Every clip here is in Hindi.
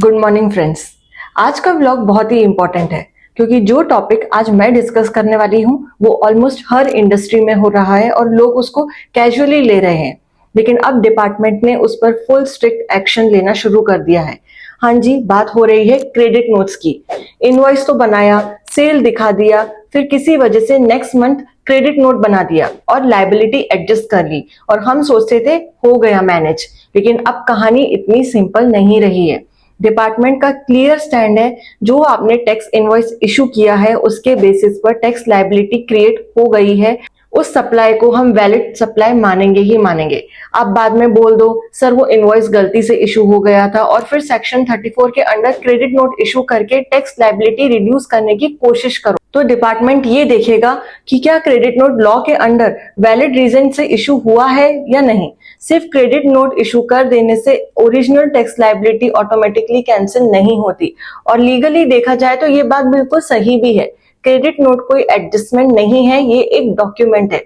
Good morning friends. आज का व्लॉग बहुत ही इंपॉर्टेंट है क्योंकि जो टॉपिक आज मैं डिस्कस करने वाली हूँ वो ऑलमोस्ट हर इंडस्ट्री में हो रहा है और लोग उसको कैजुअली ले रहे हैं, लेकिन अब डिपार्टमेंट ने उस पर फुल स्ट्रिक्ट एक्शन लेना शुरू कर दिया है। हाँ जी, बात हो रही है क्रेडिट नोट्स की। इनवॉइस तो बनाया, सेल दिखा दिया, फिर किसी वजह से नेक्स्ट मंथ क्रेडिट नोट बना दिया और लायबिलिटी एडजस्ट कर ली और हम सोचते थे हो गया मैनेज, लेकिन अब कहानी इतनी सिंपल नहीं रही है। डिपार्टमेंट का क्लियर स्टैंड है, जो आपने टैक्स इनवॉइस इशू किया है उसके बेसिस पर टैक्स लायबिलिटी क्रिएट हो गई है, उस सप्लाई को हम वैलिड सप्लाई मानेंगे ही मानेंगे। आप बाद में बोल दो सर वो इनवॉइस गलती से इशू हो गया था और फिर सेक्शन 34 के अंडर क्रेडिट नोट इशू करके टैक्स लायबिलिटी रिड्यूस करने की कोशिश करो, तो डिपार्टमेंट ये देखेगा कि क्या क्रेडिट नोट लॉ के अंडर वैलिड रीजन से इशू हुआ है या नहीं। सिर्फ क्रेडिट नोट इशू कर देने से original tax liability automatically cancel नहीं होती, और लीगली देखा जाए तो ये बात बिल्कुल सही भी है। क्रेडिट नोट कोई एडजस्टमेंट नहीं है, ये एक डॉक्यूमेंट है।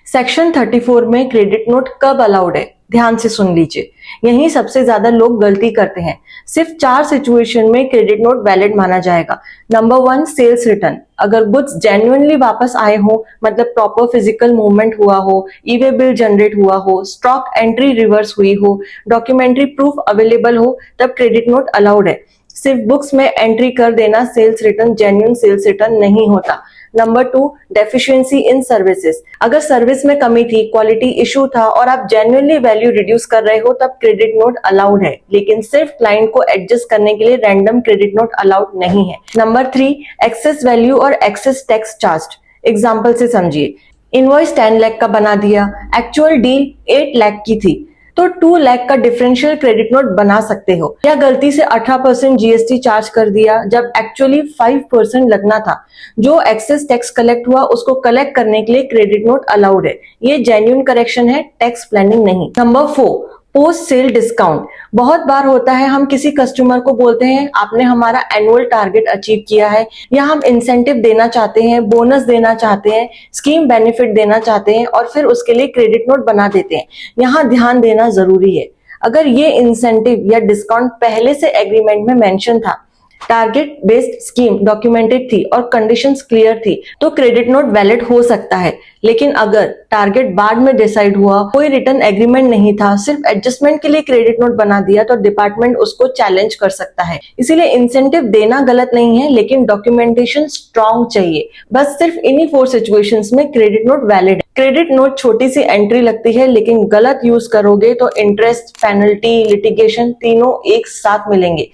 सेक्शन 34 में क्रेडिट नोट कब अलाउड है, ध्यान से सुन लीजिए। यही सबसे ज्यादा लोग गलती करते हैं। सिर्फ 4 सिचुएशन में क्रेडिट नोट वैलिड माना जाएगा। Number 1, sales return. अगर गुड्स जेन्युइनली वापस आए हो, मतलब प्रॉपर फिजिकल मूवमेंट हुआ हो, ई-वे बिल जनरेट हुआ हो, स्टॉक एंट्री रिवर्स हुई हो, डॉक्यूमेंट्री प्रूफ अवेलेबल हो, तब क्रेडिट नोट अलाउड है। सिर्फ बुक्स में एंट्री कर देना sales return genuine sales return नहीं होता। Number 2, deficiency in services. अगर सर्विस में कमी थी, क्वालिटी इशू था और आप जेन्युइनली वैल्यू रिड्यूस कर रहे हो, तब क्रेडिट नोट अलाउड है, लेकिन सिर्फ क्लाइंट को एडजस्ट करने के लिए रैंडम क्रेडिट नोट अलाउड नहीं है। नंबर 3, एक्सेस वैल्यू और एक्सेस टैक्स चार्ज। एग्जाम्पल से समझिए, इनवॉइस 10 लाख का बना दिया, एक्चुअल डील 8 लाख की थी, तो 2 लाख का डिफरेंशियल क्रेडिट नोट बना सकते हो। या गलती से 18% जीएसटी चार्ज कर दिया जब एक्चुअली 5% लगना था। जो एक्सेस टैक्स कलेक्ट हुआ उसको कलेक्ट करने के लिए क्रेडिट नोट अलाउड है। ये जेन्युइन करेक्शन है, टैक्स प्लानिंग नहीं। Number 4, post sale discount. बहुत बार होता है, हम किसी कस्टमर को बोलते हैं आपने हमारा एनुअल टारगेट अचीव किया है, या हम इंसेंटिव देना चाहते हैं, बोनस देना चाहते हैं, स्कीम बेनिफिट देना चाहते हैं, और फिर उसके लिए क्रेडिट नोट बना देते हैं। यहाँ ध्यान देना जरूरी है, अगर ये इंसेंटिव या डिस्काउंट पहले से एग्रीमेंट में मेंशन था, टारगेट बेस्ड स्कीम डॉक्यूमेंटेड थी और कंडीशंस क्लियर थी, तो क्रेडिट नोट वैलिड हो सकता है। लेकिन अगर टारगेट बाद में डिसाइड हुआ, कोई रिटर्न एग्रीमेंट नहीं था, सिर्फ एडजस्टमेंट के लिए क्रेडिट नोट बना दिया, तो डिपार्टमेंट उसको चैलेंज कर सकता है। इसीलिए इंसेंटिव देना गलत नहीं है, लेकिन डॉक्यूमेंटेशन स्ट्रॉन्ग चाहिए। बस सिर्फ इन्हीं 4 सिचुएशंस में क्रेडिट नोट वैलिड है। क्रेडिट नोट छोटी सी एंट्री लगती है, लेकिन गलत यूज करोगे तो इंटरेस्ट, पेनल्टी, लिटिगेशन तीनों एक साथ मिलेंगे।